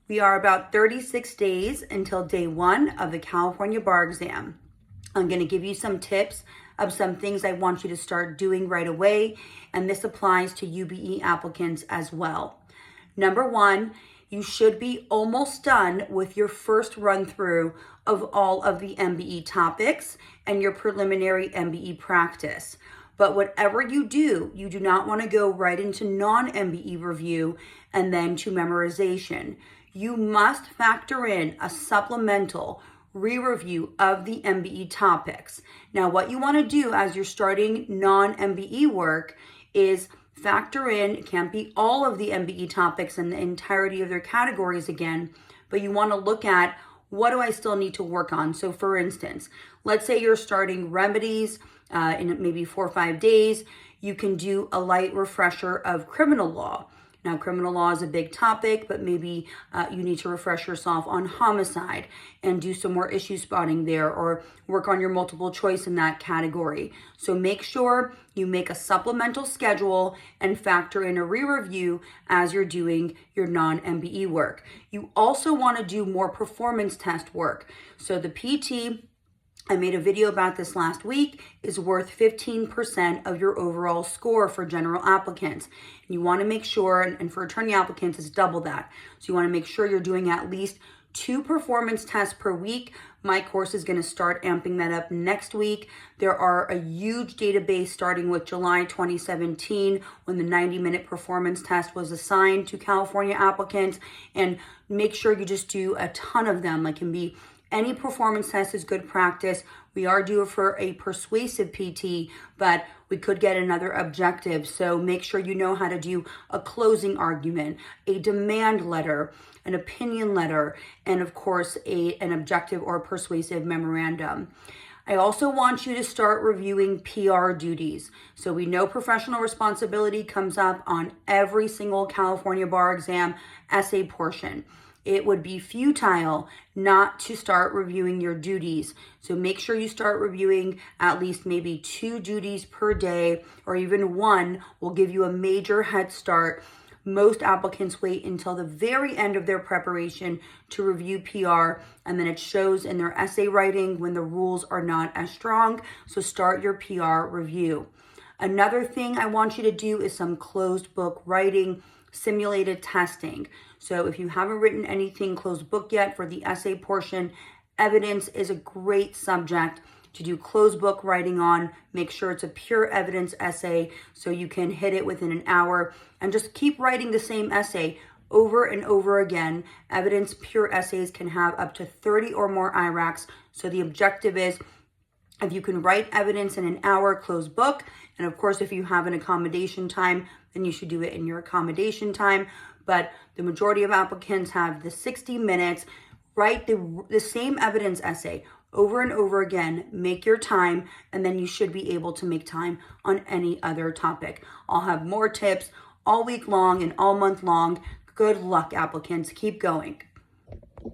We are about 36 days until day 1 of the California bar exam. I'm going to give you some tips of some things I want you to start doing right away, and this applies to UBE applicants as well. Number 1, you should be almost done with your first run through of all of the MBE topics and your preliminary MBE practice. But whatever you do not want to go right into non-MBE review and then to memorization. You must factor in a supplemental re-review of the MBE topics. Now, what you want to do as you're starting non-MBE work is factor in, it can't be all of the MBE topics and the entirety of their categories again, but you want to look at what do I still need to work on. So for instance, let's say you're starting remedies in maybe 4 or 5 days. You can do a light refresher of criminal law. Now, criminal law is a big topic, but maybe you need to refresh yourself on homicide and do some more issue spotting there, or work on your multiple choice in that category. So make sure you make a supplemental schedule and factor in a re-review as you're doing your non-MBE work. You also want to do more performance test work. So the PT, I made a video about this last week, is worth 15% of your overall score for general applicants. And you want to make sure, and for attorney applicants, it's double that. So you want to make sure you're doing at least 2 performance tests per week. My course is going to start amping that up next week. There are a huge database starting with July 2017 when the 90-minute performance test was assigned to California applicants. And make sure you just do a ton of them. Like, can be any performance test is good practice. We are due for a persuasive PT, but we could get another objective. So make sure you know how to do a closing argument, a demand letter, an opinion letter, and of course, an objective or persuasive memorandum. I also want you to start reviewing PR duties. So we know professional responsibility comes up on every single California bar exam essay portion. It would be futile not to start reviewing your duties. So make sure you start reviewing at least maybe 2 duties per day, or even 1 will give you a major head start. Most applicants wait until the very end of their preparation to review PR, and then it shows in their essay writing when the rules are not as strong. So start your PR review. Another thing I want you to do is some closed book writing, simulated testing. So if you haven't written anything closed book yet for the essay portion, evidence is a great subject to do closed book writing on. Make sure it's a pure evidence essay so you can hit it within an hour, and just keep writing the same essay over and over again. Evidence pure essays can have up to 30 or more IRACs. So the objective is, if you can write evidence in an hour, closed book. And of course, if you have an accommodation time, then you should do it in your accommodation time. But the majority of applicants have the 60 minutes, write the same evidence essay over and over again, make your time, and then you should be able to make time on any other topic. I'll have more tips all week long and all month long. Good luck, applicants. Keep going.